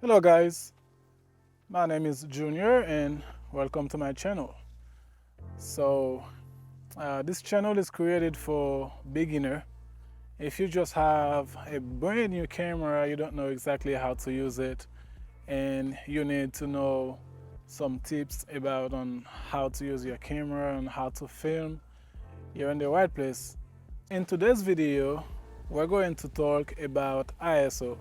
Hello guys, my name is Junior and welcome to my channel. So this channel is created for beginner. If you just have a brand new camera, you don't know exactly how to use it, and you need to know some tips about on how to use your camera and how to film, you're in the right place. In today's video, we're going to talk about ISO.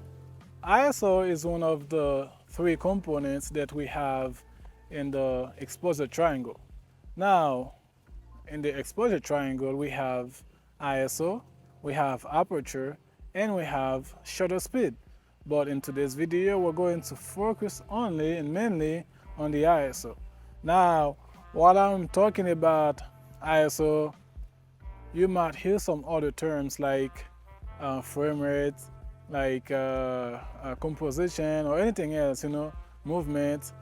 ISO is one of the three components that we have in the exposure triangle. Now, in the exposure triangle, we have ISO, we have aperture, and we have shutter speed. But in today's video, we're going to focus only and mainly on the ISO. Now, while I'm talking about ISO, you might hear some other terms like frame rate, like composition or anything else, movement.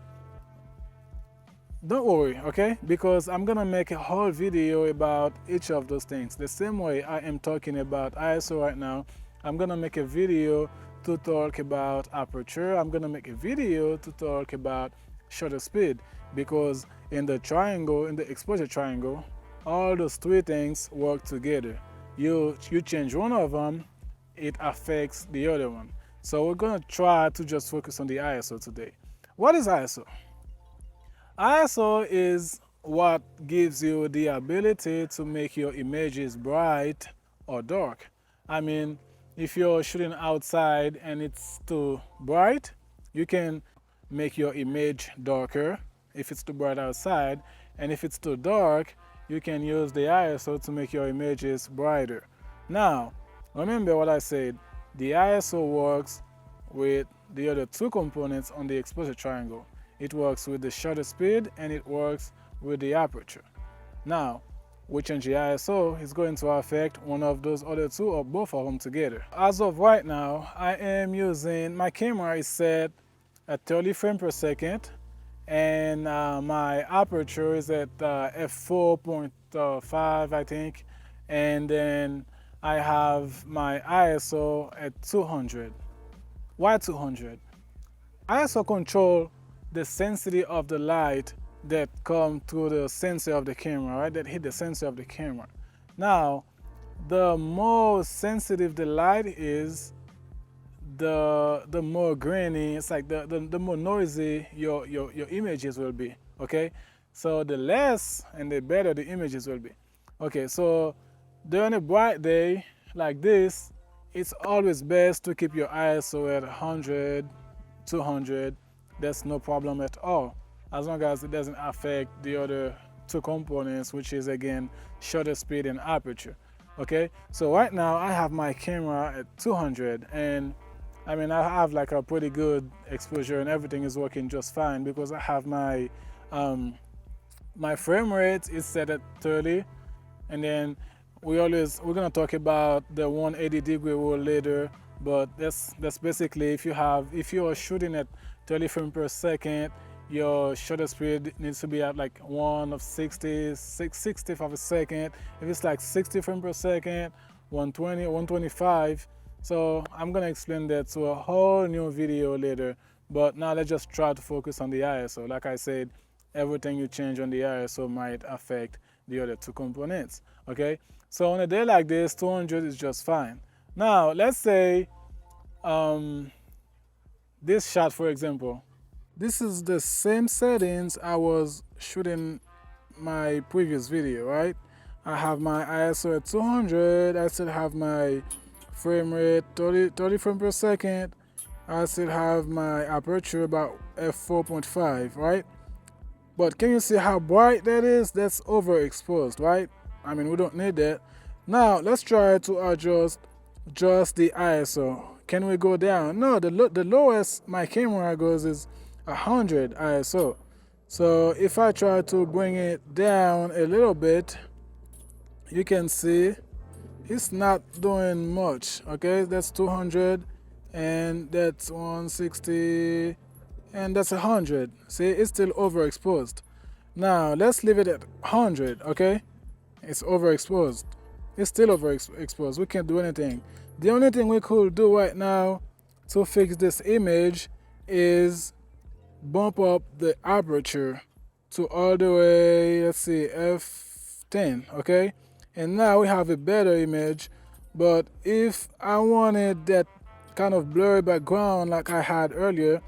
Don't worry, okay? Because I'm gonna make a whole video about each of those things. The same way I am talking about ISO right now, I'm gonna make a video to talk about aperture. I'm gonna make a video to talk about shutter speed, because in the triangle, in the exposure triangle, all those three things work together. You change one of them, it affects the other one. So we're gonna try to just focus on the ISO today. What is ISO? ISO is what gives you the ability to make your images bright or dark. I mean, if you're shooting outside and it's too bright, you can make your image darker if it's too bright outside, and if it's too dark, you can use the ISO to make your images brighter. Now, remember what I said, the ISO works with the other two components on the exposure triangle. It works with the shutter speed and it works with the aperture. Now, we change the ISO, it's going to affect one of those other two or both of them together. As of right now, I am using, my camera is set at 30 frames per second, and my aperture is at f4.5, I think, and then I have my ISO at 200. Why 200? ISO control the sensitivity of the light that come through the sensor of the camera, right? That hit the sensor of the camera. Now, the more sensitive the light is, the more grainy, it's like the more noisy your images will be, okay? So the less and the better the images will be. Okay, so during a bright day like this, it's always best to keep your ISO at 100, 200. That's no problem at all, as long as it doesn't affect the other two components, which is again shutter speed and aperture. Okay, so right now I have my camera at 200, and I mean I have like a pretty good exposure and everything is working just fine because I have my my frame rate is set at 30, and then we're gonna talk about the 180-degree rule later, but that's basically if you are shooting at 30 frames per second, your shutter speed needs to be at like 60th of a second. If it's like 60 frames per second, 120, 125. So I'm gonna explain that to a whole new video later. But now let's just try to focus on the ISO. Like I said, everything you change on the ISO might affect the other two components. Okay, so on a day like this, 200 is just fine. Now let's say this shot, for example, this is the same settings I was shooting my previous video, right? I have my ISO at 200, I still have my frame rate 30 frames per second, I still have my aperture about f4.5, right? But can you see how bright that is? That's overexposed, right? I mean, we don't need that. Now let's try to adjust just the ISO. Can we go down? No, the lowest my camera goes is 100 ISO. So if I try to bring it down a little bit, you can see it's not doing much. Okay, that's 200, and that's 160, and that's 100. See, it's still overexposed. Now let's leave it at 100. Okay, it's overexposed. It's still overexposed. We can't do anything. The only thing we could do right now to fix this image is bump up the aperture to all the way, let's see, f10, okay? And now we have a better image. But if I wanted that kind of blurry background like I had earlier,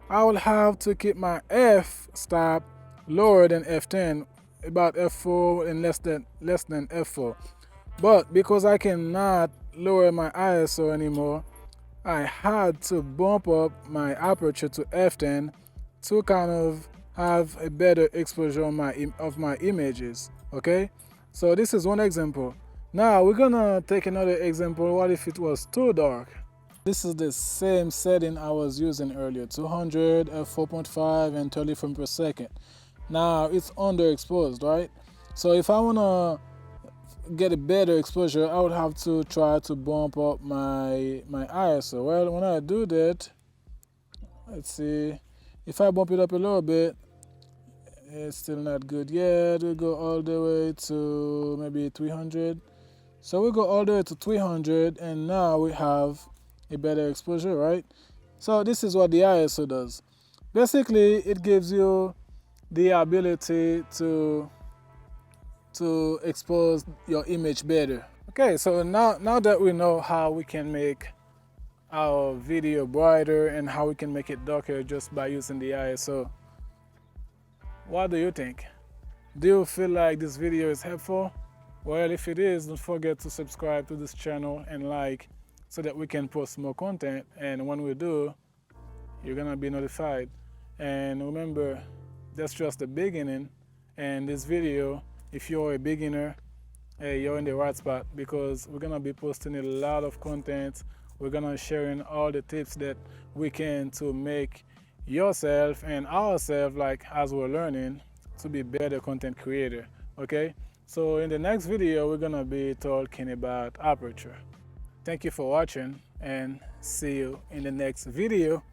I will have to keep my f stop lower than f10, about f4 and less than f4. But because I cannot lower my ISO anymore, I had to bump up my aperture to f10 to kind of have a better exposure on of my images. Okay, so this is one example. Now we're gonna take another example. What if it was too dark? This is the same setting I was using earlier, 200 f4.5 and 30 frames per second. Now it's underexposed, right? So if I wanna get a better exposure, I would have to try to bump up my ISO. Well, when I do that, let's see, if I bump it up a little bit, it's still not good yet. We go all the way to maybe 300. So we go all the way to 300, and now we have a better exposure, right? So this is what the ISO does. Basically, it gives you the ability to expose your image better. Okay, so now that we know how we can make our video brighter and how we can make it darker just by using the ISO, what do you think? Do you feel like this video is helpful? Well, if it is, don't forget to subscribe to this channel and like, so that we can post more content, and when we do, you're gonna be notified. And remember, that's just the beginning. And this video, if you're a beginner, hey, you're in the right spot, because we're gonna be posting a lot of content. We're gonna sharing all the tips that we can to make yourself and ourselves, like as we're learning, to be better content creator. Okay, so in the next video we're gonna be talking about aperture. Thank you for watching, and see you in the next video.